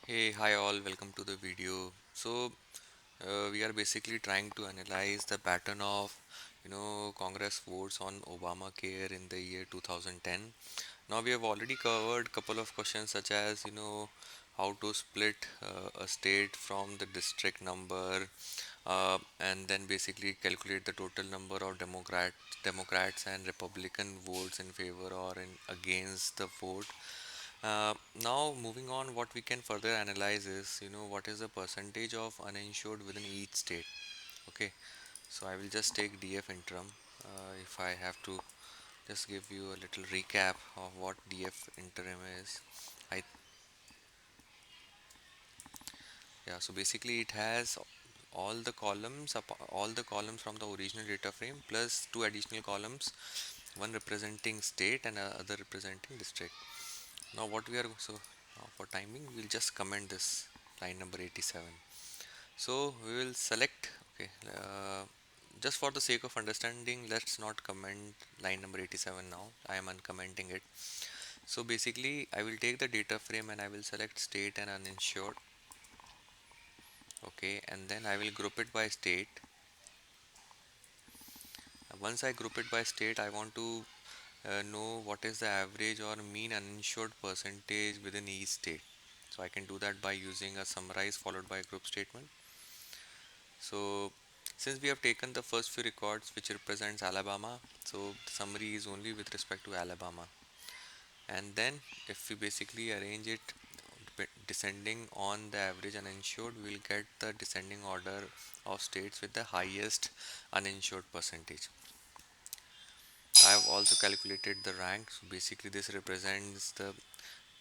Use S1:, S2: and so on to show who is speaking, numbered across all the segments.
S1: Hey, hi all, welcome to the video. We are basically trying to analyze the pattern of, Congress votes on Obamacare in the year 2010. Now, we have already covered couple of questions such as, how to split a state from the district number, and then basically calculate the total number of Democrats and Republican votes in favor or in against the vote. Now, moving on, what we can further analyze is, what is the percentage of uninsured within each state. Okay, so I will just take DF interim. If I have to just give you a little recap of what DF interim is, I yeah. So basically, it has all the columns from the original data frame plus two additional columns, one representing state and other representing district. Now, what we are so for timing, we'll just comment this line number 87. So we will select, okay, just for the sake of understanding, let's not comment line number 87 now. I am uncommenting it. So basically, I will take the data frame and I will select state and uninsured. Okay, and then I will group it by state. Once I group it by state, I want to know what is the average or mean uninsured percentage within each state. So I can do that by using a summarize followed by a group statement. So since we have taken the first few records which represents Alabama, so the summary is only with respect to Alabama. And then if we basically arrange it descending on the average uninsured, we'll get the descending order of states with the highest uninsured percentage. I have also calculated the rank. So basically this represents the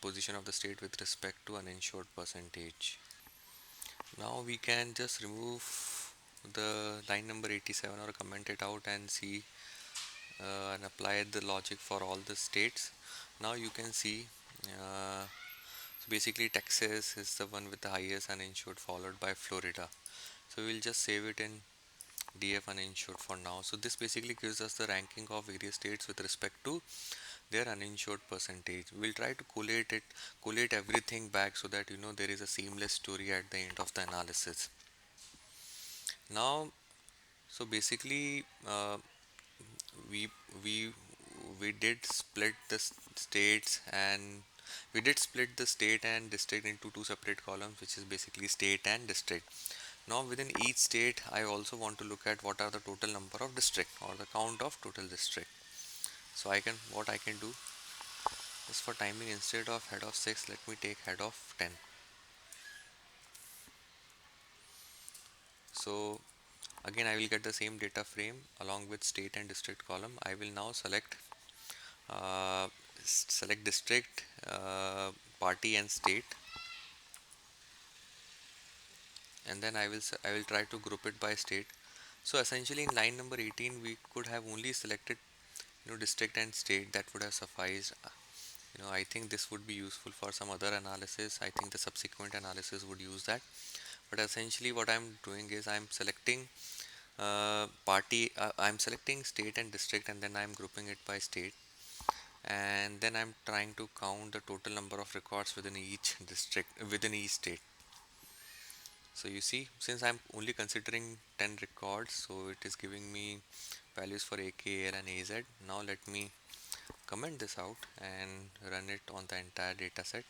S1: position of the state with respect to uninsured percentage. Now we can just remove the line number 87 or comment it out and see and apply the logic for all the states. Now you can see so basically Texas is the one with the highest uninsured followed by Florida. So we'll just save it in DF uninsured for now. So this basically gives us the ranking of various states with respect to their uninsured percentage. We'll try to collate everything back so that there is a seamless story at the end of the analysis. Now, so basically, we we we did split the states and we did split the state and district into two separate columns, which is basically state and district. Now within each state, I also want to look at what are the total number of district or the count of total district. So what I can do is, for timing, instead of head of 6, let me take head of 10. So again, I will get the same data frame along with state and district column. I will now uh, select district, party and state, and then I will try to group it by state. So essentially in line number 18 we could have only selected district and state. That would have sufficed. I think this would be useful for some other analysis. I think the subsequent analysis would use that. But essentially what I'm doing is I'm selecting state and district, and then I'm grouping it by state, and then I'm trying to count the total number of records within each district within each state. So you see, since I'm only considering 10 records, so it is giving me values for AK, AL and AZ. Now let me comment this out and run it on the entire data set.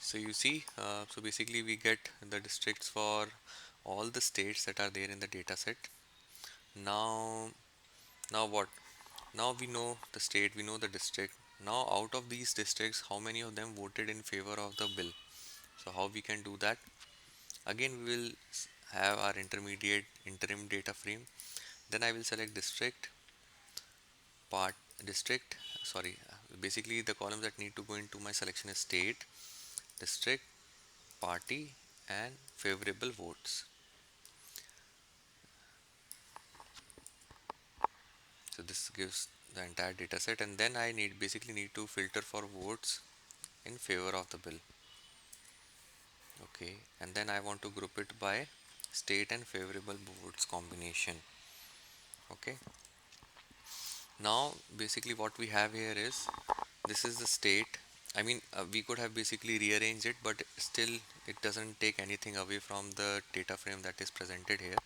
S1: So you see, so basically we get the districts for all the states that are there in the data set. Now, now what? Now we know the state, we know the district. Now out of these districts, how many of them voted in favor of the bill? So how we can do that? Again, we will have our intermediate interim data frame. Then I will select part district. Sorry, basically the columns that need to go into my selection is state, district, party, and favorable votes. So this gives the entire data set, and then I need to filter for votes in favor of the bill. Okay, and then I want to group it by state and favorable votes combination. Okay, now basically what we have here is, this is the state I mean, we could have basically rearranged it, but still it doesn't take anything away from the data frame that is presented here.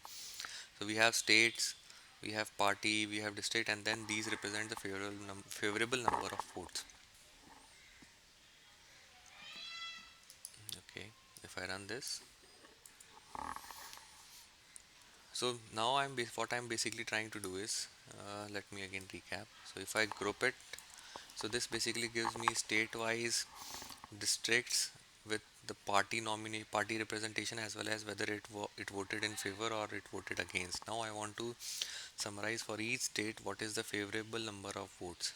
S1: So we have states, we have party, we have district, and then these represent the favorable number of votes. Okay, if I run this, so now what I'm basically trying to do is, let me again recap. So if I group it, so this basically gives me state-wise districts with the party representation, as well as whether it voted in favor or it voted against. Now I want to summarize for each state what is the favorable number of votes.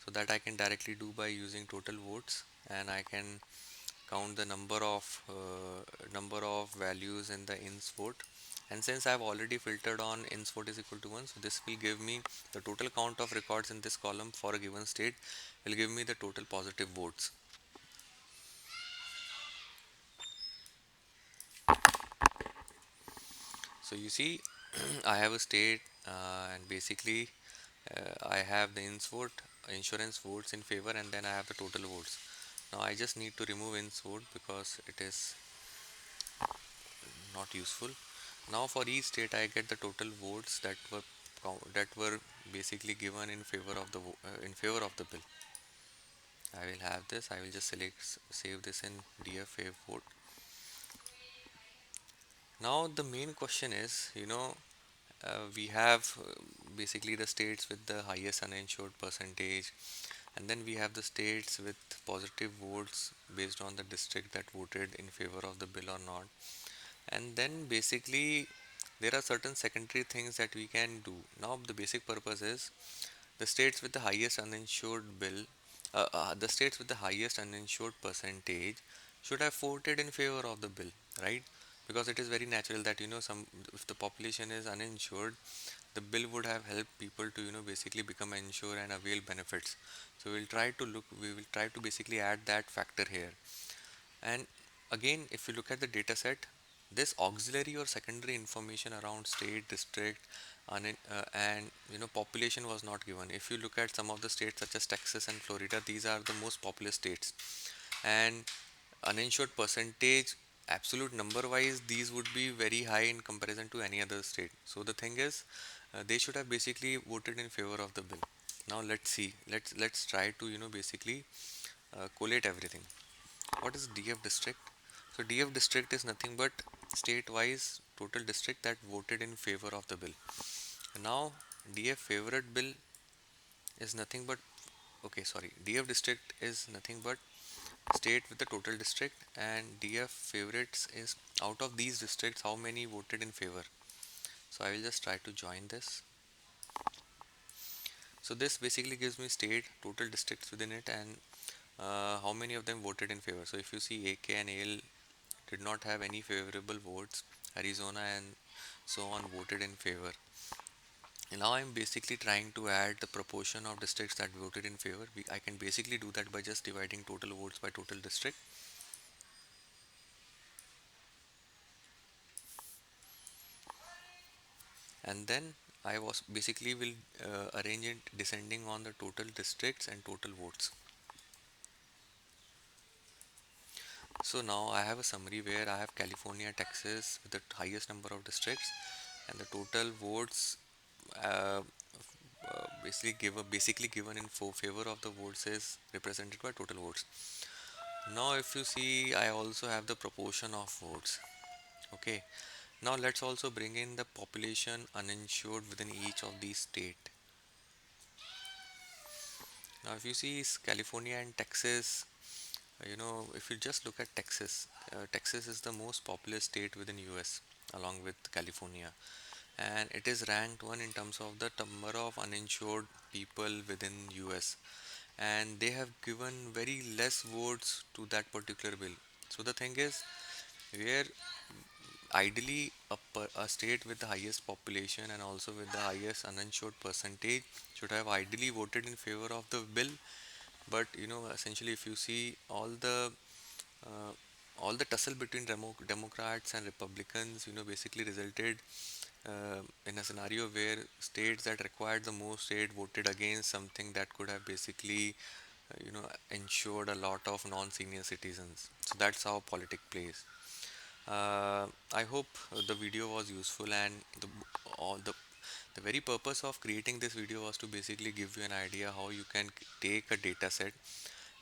S1: So that I can directly do by using total votes, and I can count the number of values in the ins vote. And since I've already filtered on ins vote is equal to 1, so this will give me the total count of records in this column for a given state, will give me the total positive votes. So you see, I have a state, and basically I have the ins vote, insurance votes in favor, and then I have the total votes. Now I just need to remove ins vote because it is not useful. Now for each state I get the total votes that were basically given in favor of in favor of the bill. I will have this. I will just save this in DFA vote. Now the main question is, we have basically the states with the highest uninsured percentage, and then we have the states with positive votes based on the district that voted in favor of the bill or not. And then basically there are certain secondary things that we can do. Now the basic purpose is the states with the highest uninsured the states with the highest uninsured percentage should have voted in favor of the bill, right? Because it is very natural that some if the population is uninsured, the bill would have helped people to basically become insured and avail benefits. So we will try to basically add that factor here. And again, if you look at the data set, this auxiliary or secondary information around state, district, and population was not given. If you look at some of the states such as Texas and Florida, these are the most populous states, and uninsured percentage, absolute number wise, these would be very high in comparison to any other state. So the thing is, they should have basically voted in favor of the bill. Now let's see. Let's try to basically collate everything. What is DF district? So DF district is nothing but state-wise total district that voted in favor of the bill. Now DF favorite bill is nothing but, okay, sorry, DF district is nothing but state with the total district, and DF favorites is out of these districts how many voted in favor. So I will just try to join this. So this basically gives me state total districts within it, and how many of them voted in favor. So if you see, AK and AL did not have any favorable votes. Arizona and so on voted in favor. And now I'm basically trying to add the proportion of districts that voted in favor. I can basically do that by just dividing total votes by total district. And then I was basically will arrange it descending on the total districts and total votes. So now I have a summary where I have California, Texas with the highest number of districts, and the total votes uh, basically given in favor of the votes is represented by total votes. Now if you see, I also have the proportion of votes. Okay, now let's also bring in the population uninsured within each of these state. Now if you see California and Texas, if you just look at Texas, Texas is the most populous state within US along with California, and it is ranked one in terms of the number of uninsured people within US, and they have given very less votes to that particular bill. So the thing is, where ideally a state with the highest population and also with the highest uninsured percentage should have ideally voted in favor of the bill, but essentially if you see uh, all the tussle between Democrats and Republicans basically resulted in a scenario where states that required the most aid voted against something that could have basically ensured a lot of non-senior citizens. So that's how politics plays. I hope the video was useful, and all the very purpose of creating this video was to basically give you an idea how you can take a data set,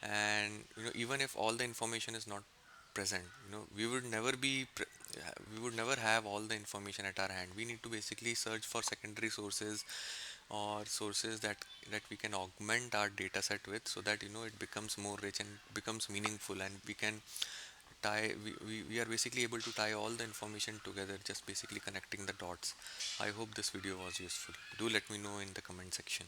S1: and even if all the information is not present, we would never have all the information at our hand. We need to basically search for secondary sources or sources that we can augment our data set with, so that it becomes more rich and becomes meaningful, and we are basically able to tie all the information together, just basically connecting the dots. I hope this video was useful. Do let me know in the comment section.